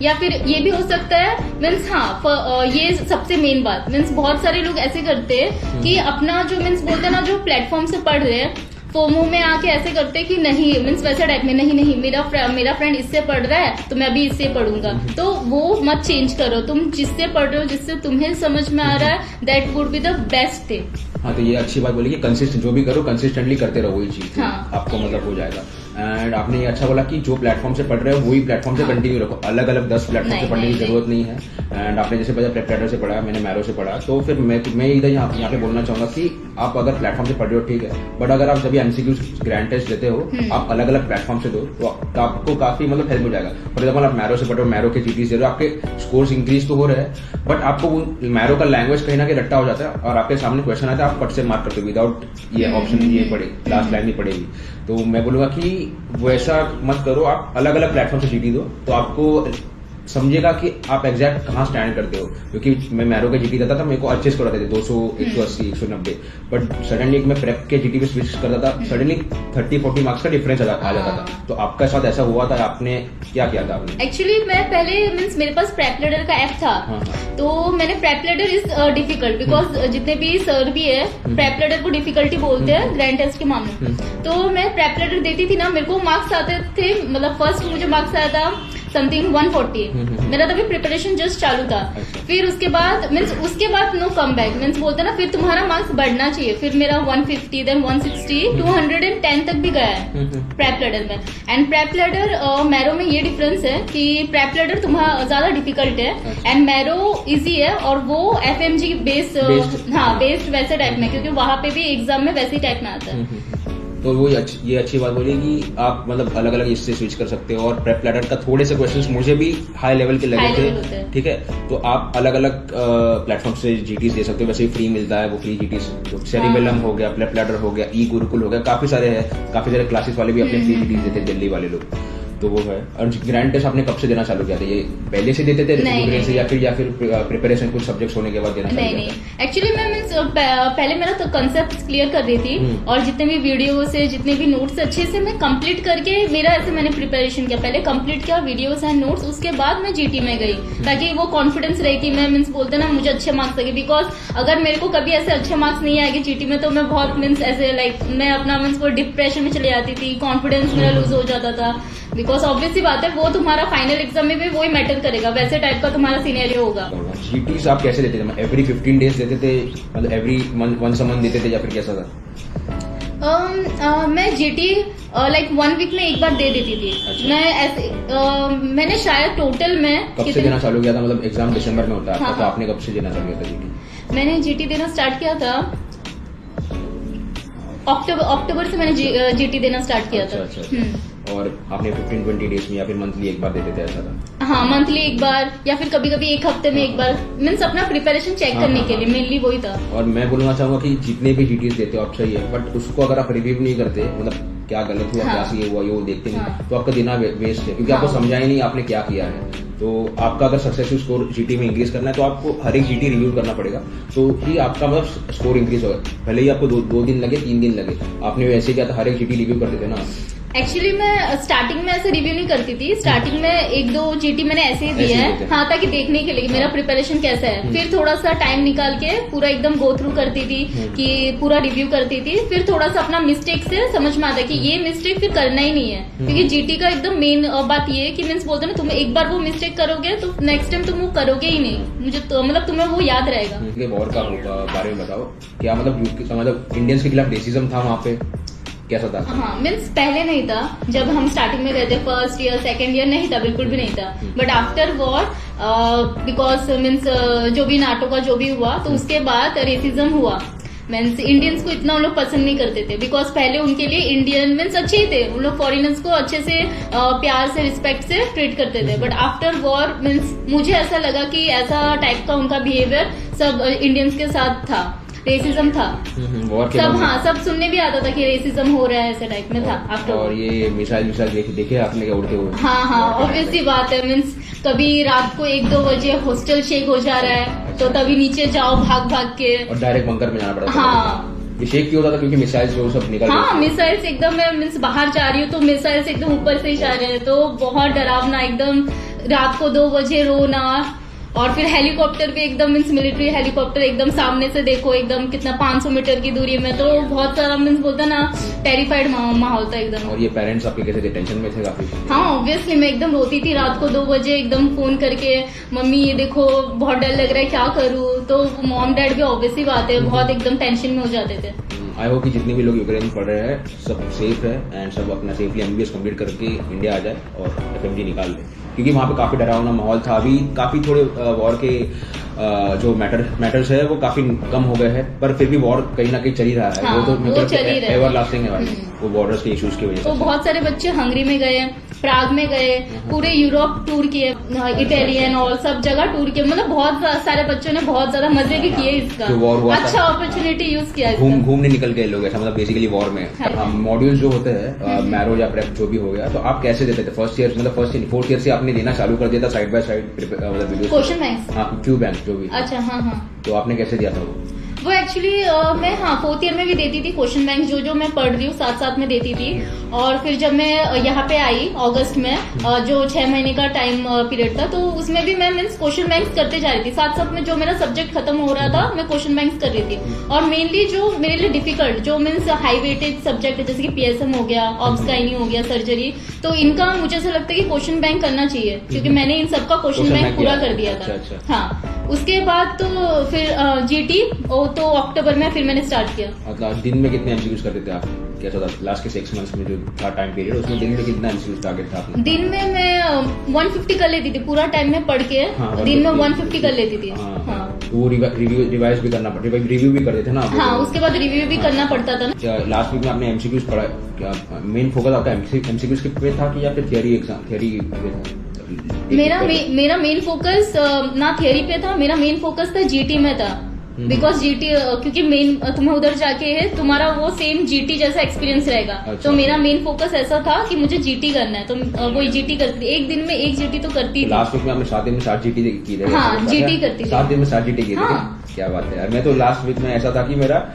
या फिर ये भी हो सकता है मीन्स हाँ ये सबसे मेन बात मीन्स बहुत सारे लोग ऐसे करते हैं कि अपना जो मीन्स बोलते हैं ना जो प्लेटफॉर्म से पढ़ रहे हैं फोमो में आके ऐसे करते हैं कि नहीं मीन्स वैसे टाइप में नहीं मेरा फ्रेंड इससे पढ़ रहा है तो मैं भी इससे पढ़ूंगा। तो वो मत चेंज करो, तुम जिससे पढ़ रहे हो जिससे तुम्हें समझ में आ रहा है that would be the best thing. हाँ, तो ये अच्छी बात बोली कि कंसिस्टेंट जो भी करो कंसिस्टेंटली करते रहो, वही चीज हाँ। आपको मतलब हो जाएगा। एंड आपने ये अच्छा बोला कि जो प्लेटफॉर्म से पढ़ रहे हो वही प्लेटफॉर्म से कंटिन्यू रखो, अलग अलग 10 प्लेटफॉर्म से पढ़ने की जरूरत नहीं है। एंड आपने जैसे बताया प्रेपरेटर से पढ़ा, मैंने मैरो से पढ़ा, तो फिर मैं इधर यहाँ पे बोलना चाहूंगा कि आप अगर प्लेटफॉर्म से पढ़ रहे हो ठीक है, बट अगर आप जब MCQ ग्रैंड टेस्ट लेते हो आप अलग अलग प्लेटफॉर्म से दो तो आपको काफी मतलब हेल्प हो जाएगा। फॉर एग्जाम्पल आप मैरो से पढ़ रहे हो, मैरो के GTs दे रहे हो, आपके स्कोर्स इंक्रीज तो हो रहे हैं बट आपको मैरो का लैंग्वेज कहीं ना कहीं रट्टा हो जाता है और आपके सामने क्वेश्चन आता है आप फट से मार्क करते हो विदाउट ये ऑप्शन ये पड़े लास्ट लाइन नहीं पड़ेगी। तो मैं बोलूंगा कि वैसा मत करो, आप अलग अलग प्लेटफॉर्म से GT दो तो आपको समझेगा कि आप एग्जैक्ट कहाँ स्टैंड करते हो। क्योंकि मैं मैरो के GT देता था, मेरे को अच्छे स्कोर आते थे 200, 180, 190, बट सडनली मैं प्रेप के GT पे स्विच करता था, सडनली 30-40 मार्क्स का डिफरेंस आ जाता था। तो आपका साथ ऐसा हुआ था, आपने क्या किया था? आपने एक्चुअली मैं पहले मीन्स मेरे पास प्रेप लीडर का ऐप था। तो मैंने prep leader is difficult because जितने भी सर भी है प्रेप लीडर को डिफिकल्टी बोलते हैं ग्रैंड टेस्ट के मामले में। तो मैं प्रेप लीडर देती थी ना, मेरे को मार्क्स आते थे, मतलब फर्स्ट मुझे मार्क्स आया था समथिंग 140। मेरा तभी प्रिपरेशन जस्ट चालू था। फिर उसके बाद नो कम बैक मीन्स बोलते ना फिर तुम्हारा मार्क्स बढ़ना चाहिए। फिर मेरा 150 देन 160 210 तक भी गया है प्रेप लैडर में। एंड प्रेप लैडर मैरो में ये डिफरेंस है कि प्रेप लैडर तुम्हारा ज्यादा डिफिकल्ट है एंड मैरो इजी है और वो FMG बेस्ड वैसे टाइप में, क्योंकि वहां पे भी एग्जाम में वैसे ही टाइप में आता है। तो वो ये अच्छी बात बोली कि आप मतलब अलग अलग इससे स्विच कर सकते हो। और प्रेप लैडर का थोड़े से क्वेश्चंस मुझे भी हाई लेवल के लगे थे, ठीक है, तो आप अलग अलग प्लेटफॉर्म से GTs दे सकते हो। वैसे ही फ्री मिलता है वो फ्री GTs, तो सेरिबेलम हो गया, प्रेप लैडर हो गया, गुरुकुल हो गया, काफी सारे क्लासेस वाले भी अपने फ्री GTs देते हैं दिल्ली वाले लोग। तो वो है। और ग्रैंड टेस्ट आपने कब से देना चालू किया था? ये पहले से देते थे से या फिर प्रिपरेशन कुछ सब्जेक्ट्स होने के बाद देना? नहीं, एक्चुअली मैं मीन्स पहले मेरा तो कंसेप्ट क्लियर कर रही थी और जितने भी वीडियोस है जितने भी नोट्स अच्छे से मैं कंप्लीट करके मेरा ऐसे मैंने प्रिपरेशन किया, पहले कंप्लीट किया वीडियोस एंड नोट्स, उसके बाद मैं GT में गई ताकि वो कॉन्फिडेंस रहे कि मैं मीन्स बोलते ना मुझे अच्छे मार्क्स लगे। बिकॉज अगर मेरे को कभी ऐसे अच्छे मार्क्स नहीं आएंगे GT में तो मैं बहुत मीन्स ऐसे मैं अपना मीन्स वो डिप्रेशन में चली जाती थी, कॉन्फिडेंस मेरा लूज हो जाता था। बिकॉज ऑब्वियसली बात है वो तुम्हारा फाइनल एग्जाम में भी वही मैटर करेगा, वैसे टाइप का तुम्हारा सिनेरियो होगा। GTs आप कैसे देते थे? एवरी 15 डेज देते थे, मतलब एवरी वंस अ मंथ देते थे या फिर कैसा था? मैं GT 1 वीक में एक बार दे देती थी। अच्छा। मैं ऐसे मैंने शायद टोटल में कब से देना चालू किया था? मतलब एग्जाम दिसंबर में होता है। हाँ, तो आपने कब से देना चालू किया था GT? मैंने GT देना स्टार्ट किया था अक्टूबर से मैंने GT देना स्टार्ट किया था। अच्छा। और आपने 15-20 डेज में या फिर मंथली एक बार देते थे ऐसा था? हाँ, मंथली एक बार या फिर कभी कभी एक हफ्ते में एक बार, मीन्स अपना प्रिपरेशन चेक करने के लिए मेनली वही था। और मैं बोलना चाहूंगा कि जितने भी GTs देते हो आप सही है, बट उसको अगर आप रिव्यू नहीं करते, मतलब क्या गलत हुआ, हाँ। क्या सही हुआ, ये वो देखते नहीं, हाँ। तो आपका दिन वेस्ट है, क्योंकि आपको हाँ। समझा ही नहीं आपने क्या किया है। तो आपका अगर सक्सेसफुल स्कोर जीटी में इंक्रीज करना है तो आपको हर एक जीटी रिव्यू करना पड़ेगा, तो ही आपका मतलब स्कोर इंक्रीज होगा। भले ही आपको दो दिन लगे, 3 दिन लगे, आपने वैसे किया था, हर एक जीटी रिव्यू करते थे ना। एक्चुअली मैं स्टार्टिंग में ऐसे रिव्यू नहीं करती थी, स्टार्टिंग में 1-2 जीटी मैंने ऐसे ही दिया ऐसे ही है, देते हैं। हाँ, ताकि देखने के लिए कि मेरा प्रिपरेशन कैसा है। फिर थोड़ा सा टाइम निकाल के पूरा एकदम गो थ्रू करती थी कि पूरा रिव्यू करती थी, फिर थोड़ा सा अपना मिस्टेक से समझ में आता है कि ये मिस्टेक फिर करना ही नहीं है, क्योंकि जीटी का एकदम मेन बात ये है कि मीन्स बोलते हैं ना, तुम एक बार वो मिस्टेक करोगे तो नेक्स्ट टाइम तुम वो करोगे ही नहीं, मुझे तो मतलब तुम्हें वो याद रहेगा। वॉर का बारे में बताओ, क्या मतलब इंडियंस के खिलाफ रेसिज्म था वहाँ पे, कैसा था? हाँ, मीन्स पहले नहीं था, जब हम स्टार्टिंग में गए थे, फर्स्ट ईयर सेकंड ईयर नहीं था, बिल्कुल भी नहीं था। But after war because means जो भी नाटो का जो भी हुआ, तो उसके बाद रेसिज्म हुआ। मीन्स इंडियंस को इतना उन लोग पसंद नहीं करते थे, बिकॉज पहले उनके लिए इंडियन मीन्स अच्छे ही थे, उन लोग फॉरेनर्स को अच्छे से प्यार से रिस्पेक्ट से ट्रीट करते थे। बट आफ्टर वॉर मीन्स मुझे ऐसा लगा कि ऐसा टाइप का उनका बिहेवियर सब इंडियंस के साथ था, रेसिज्म था। वॉर के सब, बाद- हाँ, सब सुनने भी आता था कि रेसिज्म हो रहा है, ऐसे टाइप में था आफ्टर और वॉर। ये मिसाइल देखे आपने क्या उड़ते हुए? हाँ, ऑब्वियस सी बात है। मीन्स कभी रात को 1-2 बजे हॉस्टल शेक हो जा रहा है, तो तभी नीचे जाओ भाग भाग के। और डायरेक्ट बंकर में जाना पड़ा था। हाँ। ये शेक क्यों होता था? क्योंकि मिसाइल्स जो सब निकल हाँ, रही थी। मिसाइल्स एकदम, मैं मीन्स बाहर जा रही हूँ तो मिसाइल्स एकदम ऊपर से ही जा रहे हैं, तो बहुत डरावना, एकदम रात को 2 बजे रोना। और फिर हेलीकॉप्टर भी एकदम मीन्स मिलिट्री हेलीकॉप्टर एकदम सामने से देखो, एकदम कितना 500 मीटर की दूरी में, तो बहुत सारा मीन्स बोलता ना, टेरिफाइड माहौल था एकदम। और ये पेरेंट्स आपके कैसे थे? टेंशन में थे काफी? हाँ, ऑब्वियसली मैं एकदम रोती थी रात को 2 बजे, एकदम फोन करके, मम्मी ये देखो बहुत डर लग रहा है, क्या करूँ? तो मॉम डैड भी ऑब्वियसली बात है, बहुत एकदम टेंशन में हो जाते थे। आई होप कि जितने भी लोग यूक्रेन में पढ़ रहे हैं सब सेफ है एंड सब अपना सेफली एमबीबीएस कंप्लीट करके इंडिया आ जाए और एफएमजी निकाल ले, क्योंकि वहाँ पे काफी डरावना माहौल था। अभी काफी थोड़े वॉर के जो मैटर्स है वो काफी कम हो गए हैं, पर फिर भी वॉर कहीं ना कहीं चल ही रहा है। हाँ, वो चल ही रहा है। एवर लास्टिंग है भाई, वो बॉर्डर्स के इश्यूज की वजह तो से। बहुत सारे बच्चे हंगरी में गए, प्राग में गए, पूरे यूरोप टूर किए, इटालियन और सब जगह टूर किए, मतलब बहुत सारे बच्चों ने बहुत ज्यादा मजे भी किए इसका, जो वॉर हुआ था, अच्छा अपॉर्चुनिटी यूज किया इसका। घूमने निकल गए लोग, ऐसा मतलब बेसिकली वॉर में। हाँ। मॉड्यूल्स जो होते हैं मैरो या प्रेप जो भी हो गया, तो आप कैसे देते थे? फर्स्ट ईयर मतलब फोर्थ ईयर से आपने देना चालू कर दिया था साइड बाय साइड मतलब वीडियो? क्वेश्चन बैंक्स, हाँ, क्यू बैंक जो भी। अच्छा, हाँ हाँ। तो आपने कैसे दिया था वो एक्चुअली मैं, हाँ, 4th ईयर में भी देती थी क्वेश्चन बैंक, जो मैं पढ़ रही हूँ साथ साथ में देती थी। और फिर जब मैं यहाँ पे आई अगस्त में, जो 6 महीने का टाइम पीरियड था, तो उसमें भी मैं मीन्स क्वेश्चन बैंक्स करते जा रही थी, साथ साथ में जो मेरा सब्जेक्ट खत्म हो रहा था मैं क्वेश्चन बैंक्स कर रही थी। और मेनली जो मेरे लिए डिफिकल्ट, जो मीन्स हाई वेटेज सब्जेक्ट है, जैसे कि पीएसएम हो गया, ऑब्सगाइनी हो गया, सर्जरी, तो इनका मुझे ऐसा लगता है कि क्वेश्चन बैंक करना चाहिए, क्योंकि मैंने इन सबका क्वेश्चन बैंक पूरा कर दिया था। अच्छा। हाँ, उसके बाद तो फिर जीटी तो अक्टूबर में फिर मैंने स्टार्ट किया। मतलब दिन में कितने एमसीक्यूज करते थे आप? कैसा था लास्ट के 6 मंथ्स में जो था टाइम पीरियड, उसमें दिन में कितना एमसीक्यूज टारगेट था आपने? दिन में मैं 150 कर लेती थी, पूरा टाइम में पढ़ के। हाँ, दिन में 150 150 कर लेती थी। हाँ। हाँ, तो वो रिवाइज भी करना पड़ता, रिव्यू भी करते थे ना आप? हाँ, उसके बाद रिव्यू भी करना पड़ता था ना। लास्ट वीक में आपने एमसीक्यूज पढ़ा, क्या मेन फोकस आपका एमसीक्यूज पे था कि या फिर थियरी एग्जाम थियरी पे था? मेरा मेन फोकस ना थियरी पे था, मेरा मेन फोकस था जीटी में था। बिकॉज जीटी, क्योंकि मेन तुम्हें उधर जाके है, तुम्हारा वो सेम जीटी जैसा एक्सपीरियंस रहेगा। अच्छा। तो मेरा मेन फोकस ऐसा था कि मुझे जीटी करना है, तो वही जीटी करती थी, एक दिन में एक जीटी तो करती थी। लास्ट वीक में आपने 7 दिन में 7 जीटी की थी? हाँ, GT करती थी। 7 दिन में 7 जीटी की थी? हाँ। क्या बात है यार। मैं तो लास्ट वीक में ऐसा था कि मेरा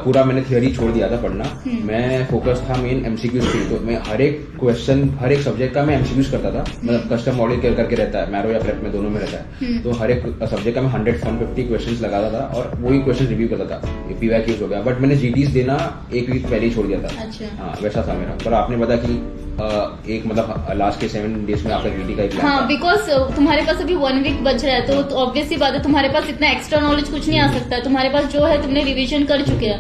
पूरा मैंने थियोरी छोड़ दिया था पढ़ना, मैं फोकस था मेन एमसीक्यूज पे। तो मैं हर एक क्वेश्चन, हर एक सब्जेक्ट का मैं एमसीक्यूज करता था, मतलब कस्टम मॉडल करके रहता है, मैरो या प्रेप में दोनों में रहता है। तो हर एक सब्जेक्ट का मैं 100-150 क्वेश्चंस लगाता था और वही क्वेश्चन रिव्यू करता था। ये पीवाईक्यूज हो गया, बट मैंने जीटीज देना 1 वीक पहले ही छोड़ दिया था। अच्छा। हाँ, वैसा था मेरा। पर आपने बताया कि एक मतलब लास्ट के 7 डेज में आपका जीटी का एक प्लान हाँ, था। बिकॉज तुम्हारे पास अभी 1 वीक बच रहा है, तो ऑब्वियस सी बात है, तुम्हारे पास इतना एक्स्ट्रा नॉलेज कुछ नहीं आ सकता है। तुम्हारे पास जो है तुमने रिवीजन कर चुके हैं।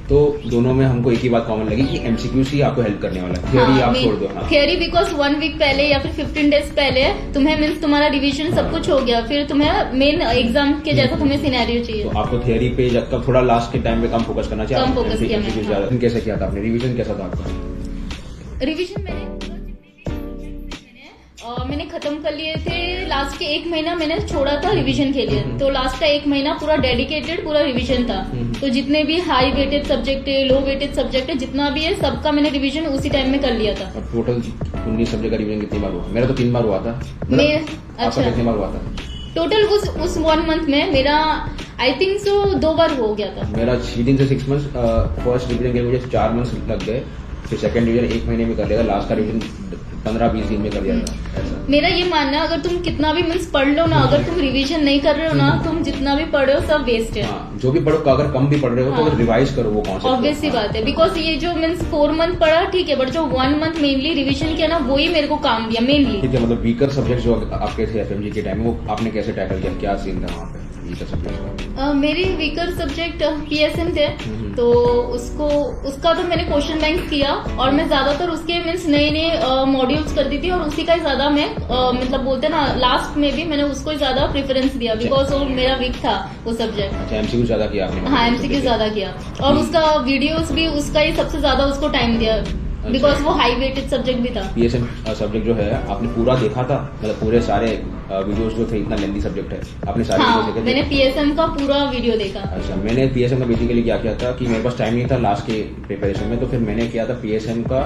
तो दोनों में हमको एक ही बात कॉमन लगी कि एमसीक्यूज ही आपको हेल्प करने वाला है, थियोरी आप छोड़ दो। हाँ, थियरी बिकॉज 1 वीक पहले या फिर 15 डेज पहले तुम्हें मीन्स तुम्हारा रिवीजन सब कुछ हो गया, फिर तुम्हें मेन एग्जाम के जैसा तुम्हें सिनेरियो चाहिए। तो आपको थियोरी पे जब तक थोड़ा लास्ट के टाइम पे कम फोकस करना चाहिए। कम फोकस किया MCQs मैंने, ज्यादा। कैसे किया था आपने? रिवीजन कैसा था आपका? रिवीजन मैंने मैंने खत्म कर लिए थे। लास्ट के 1 महीना मैंने छोड़ा था रिवीजन के लिए, तो लास्ट का 1 महीना पूरा डेडिकेटेड पूरा रिवीजन था। तो जितने भी हाई वेटेड सब्जेक्ट है, लो वेटेड सब्जेक्ट है, जितना भी है सबका मैंने रिवीजन उसी टाइम में कर लिया था। और टोटल 19 सब्जेक्ट का रिवीजन कितनी बार हुआ? मेरा तो 3 बार हुआ था। अच्छा, कितनी बार हुआ था टोटल उस 1 मंथ में? मेरा आई थिंक सो 2 बार हो गया था। मेरा 6 दिन से 6 मंथ। फर्स्ट रिवीजन के लिए मुझे 4 मंथ लग गए, फिर सेकंड रिवीजन 1 महीने में कर लिया था, लास्ट का रिवीजन 15-20 दिन में कर लिया था। ऐसा मेरा ये मानना, अगर तुम कितना भी मीन्स पढ़ लो ना, अगर तुम रिवीजन नहीं कर रहे हो ना, तुम जितना भी पढ़ रहे हो सब वेस्ट है। हाँ, जो भी पढ़ो, अगर कम भी पढ़ रहे हो तो रिवाइज करो वो कॉन्सेप्ट। ऑब्वियस सी बात है, बिकॉज ये जो मीन्स 4 मंथ पढ़ा ठीक है, बट जो 1 मंथ मेनली रिवीजन किया ना, वही मेरे को काम दिया मेनली। ठीक है, मतलब वीकर सब्जेक्ट जो आपके थे एफएमजी के टाइम में, वो आपने कैसे टैकल किया? क्या सीन था वहाँ पे वीकर सब्जेक्ट का? मेरी वीकर सब्जेक्ट पीएसएम थे, तो उसका तो मैंने क्वेश्चन बैंक किया, और मैं ज्यादातर उसके मीन्स नए मॉड्यूल्स करती थी, और उसी का ही ज्यादा मैं मतलब बोलते ना, लास्ट में भी मैंने उसको ही ज्यादा प्रेफरेंस दिया, बिकॉज वो मेरा वीक था वो सब्जेक्ट। अच्छा, एमसीक्यू ज्यादा किया आपने? हाँ, एमसीक्यू ज्यादा किया, और उसका वीडियोस भी उसका ही सबसे ज्यादा उसको टाइम दिया, बिकॉज वो हाई वेटेड सब्जेक्ट भी था। पीएसएम सब्जेक्ट जो है आपने पूरा देखा था? मतलब पूरे सारे वीडियोस जो थे, इतना लेंथी सब्जेक्ट है, आपने सारे वीडियो देखे थे? मैंने पीएसएम का पूरा वीडियो देखा। अच्छा, मैंने पीएसएम का बेसिकली क्या किया था कि मेरे पास टाइम नहीं था लास्ट के प्रिपरेशन में, तो फिर मैंने किया था पीएसएम का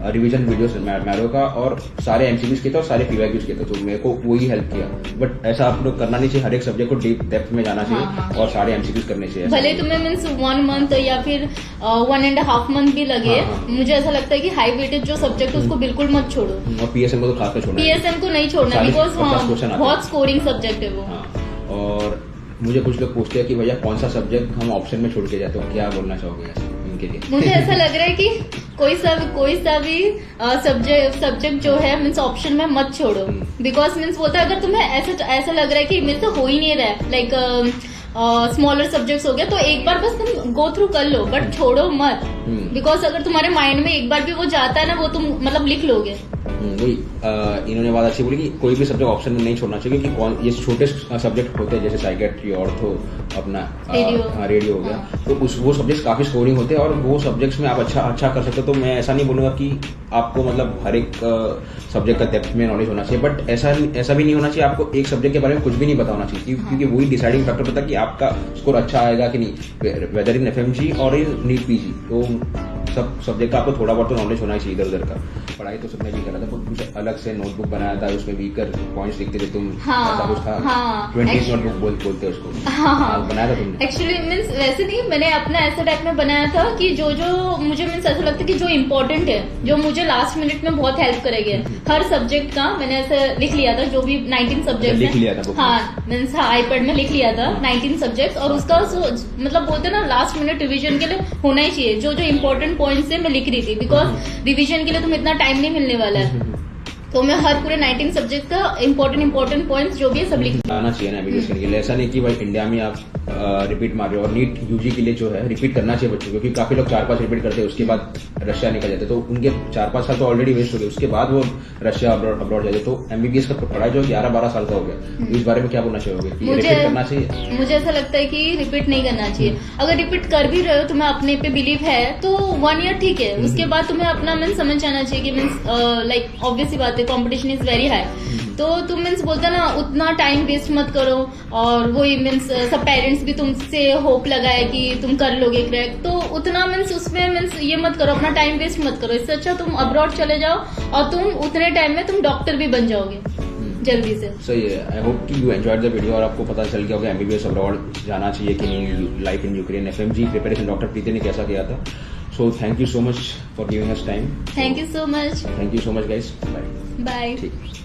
रिवीजन वीडियोस मैरो का, और सारे एमसीक्यूज के थे और सारे पीवाईक्यूज के थे, तो मेरे को वही हेल्प किया। बट ऐसा आप लोग करना नहीं चाहिए, हर एक सब्जेक्ट को डीप डेप्थ में जाना चाहिए और सारे एमसीक्यूज करने चाहिए। भले तुम्हें मीन्स 1 मंथ या फिर 1.5 मंथ भी लगे, मुझे ऐसा लगता है कि हाई वेटेड जो सब्जेक्ट उसको बिल्कुल मत छोड़ो, और पीएसएम को तो खासकर छोड़ना है। पीएसएम को नहीं छोड़ना, बिकॉज बहुत स्कोरिंग सब्जेक्ट है वो। और मुझे कुछ लोग पूछते हैं कि भैया कौन सा सब्जेक्ट हम ऑप्शन में छोड़ के जाते हो, क्या बोलना चाहोगे इनके लिए? मुझे ऐसा लग रहा है कि कोई सा भी सब्जेक्ट जो है मीन्स ऑप्शन में मत छोड़ो, बिकॉज मीन्स बोलता है अगर तुम्हें ऐसा लग रहा है कि मेरे से हो ही नहीं रहा है, लाइक स्मॉलर सब्जेक्ट्स हो गया, तो एक बार बस तुम गो थ्रू कर लो, बट छोड़ो मत, बिकॉज अगर तुम्हारे माइंड में एक बार भी वो जाता है ना, वो तुम मतलब लिख लोगे। वही इन्होंने बात अच्छी बोली कि कोई भी सब्जेक्ट ऑप्शन में नहीं छोड़ना चाहिए, क्योंकि ये छोटे सब्जेक्ट होते हैं, जैसे साइकेट्री, ऑर्थो, अपना रेडियो हो गया, तो वो सब्जेक्ट्स काफी स्कोरिंग होते हैं, और वो सब्जेक्ट्स में आप अच्छा कर सकते हो। तो मैं ऐसा नहीं बोलूंगा कि आपको मतलब हर एक सब्जेक्ट का डेप्थ में नॉलेज होना चाहिए, बट ऐसा भी नहीं होना चाहिए आपको एक सब्जेक्ट के बारे में कुछ भी नहीं पता होना चाहिए, क्योंकि वही डिसाइडिंग फैक्टर होता है कि आपका स्कोर अच्छा आएगा कि नहीं, वेदर इन एफएमजी और इन नीट पीजी। तो सब सब्जेक्ट का आपको थोड़ा बहुत तो नॉलेज होना चाहिए इधर उधर का। पढ़ाई तो सबने भी करा था, कुछ अलग से नोटबुक बनाया था, उसमें वीकर पॉइंट्स लिखते थे तुम, ऐसा कुछ था? 20 नोटबुक बोलते हैं उसको। बनाया था तुमने? एक्चुअली मीन्स वैसे नहीं, मैंने अपना ऐसा टाइप में बनाया था कि जो मुझे मीन्स ऐसा लगता है कि जो इम्पोर्टेंट है, जो मुझे लास्ट मिनट में बहुत हेल्प करेगा, हर सब्जेक्ट का मैंने ऐसे लिख लिया था, जो भी 19 सब्जेक्ट लिख लिया था। हाँ, मीन्स आईपैड में लिख लिया था 19 सब्जेक्ट, और उसका मतलब बोलते ना लास्ट मिनट रिविजन के लिए होना ही चाहिए, जो इम्पोर्टेंट पॉइंट्स है मैं लिख रही थी, बिकॉज रिविजन के लिए तुम्हें इतना टाइम नहीं मिलने वाला है, तो मैं हर पूरे 19 सब्जेक्ट का इम्पोर्टेंट पॉइंट्स जो भी है सब लिख आना चाहिए ना वीडियोस के लिए। ऐसा नहीं कि भाई इंडिया में आप रिपीट मार रहे हो, और नीट यूजी के लिए जो है रिपीट करना चाहिए बच्चों को, क्योंकि काफी लोग 4-5 रिपीट करते हैं, उसके बाद रशिया निकल जाते, तो उनके 4-5 साल तो ऑलरेडी वेस्ट हो गए, उसके बाद वो रशिया अब्रॉड जाते, तो एमबीबीएस का पढ़ाई जो 11-12 साल का हो गया। तो इस बारे में क्या बोलना चाहोगे? रिपीट करना चाहिए? मुझे ऐसा लगता है कि रिपीट नहीं करना चाहिए। अगर रिपीट कर भी रहे हो, तुम्हें अपने पे बिलीव है, तो 1 ईयर ठीक है, उसके बाद तुम्हें अपना मीन्स समझ जाना चाहिए कि मीन्स लाइक ऑब्वियस बात है, कॉम्पिटिशन इज वेरी हाई, तो तुम मीन्स बोलते ना उतना टाइम वेस्ट मत करो, और वही मीन्स सब पेरेंट्स भी तुमसे होप लगाए कि तुम कर लोगे क्रैक, तो उतना मीन्स उसमें मीन्स ये मत करो, अपना टाइम वेस्ट मत करो। इससे अच्छा तुम अब्रॉड चले जाओ, और तुम उतने टाइम में तुम डॉक्टर भी बन जाओगे जल्दी से। सही है। आई होप कि यू एंजॉयड द वीडियो, और आपको पता चल गया होगा एमबीबीएस अब्रॉड जाना चाहिए कि नहीं, life in Ukraine, FMG preparation doctor Preeti ने कैसा किया था। So thank you so much for giving us time. Thank you so much. Thank you so much guys. Bye bye.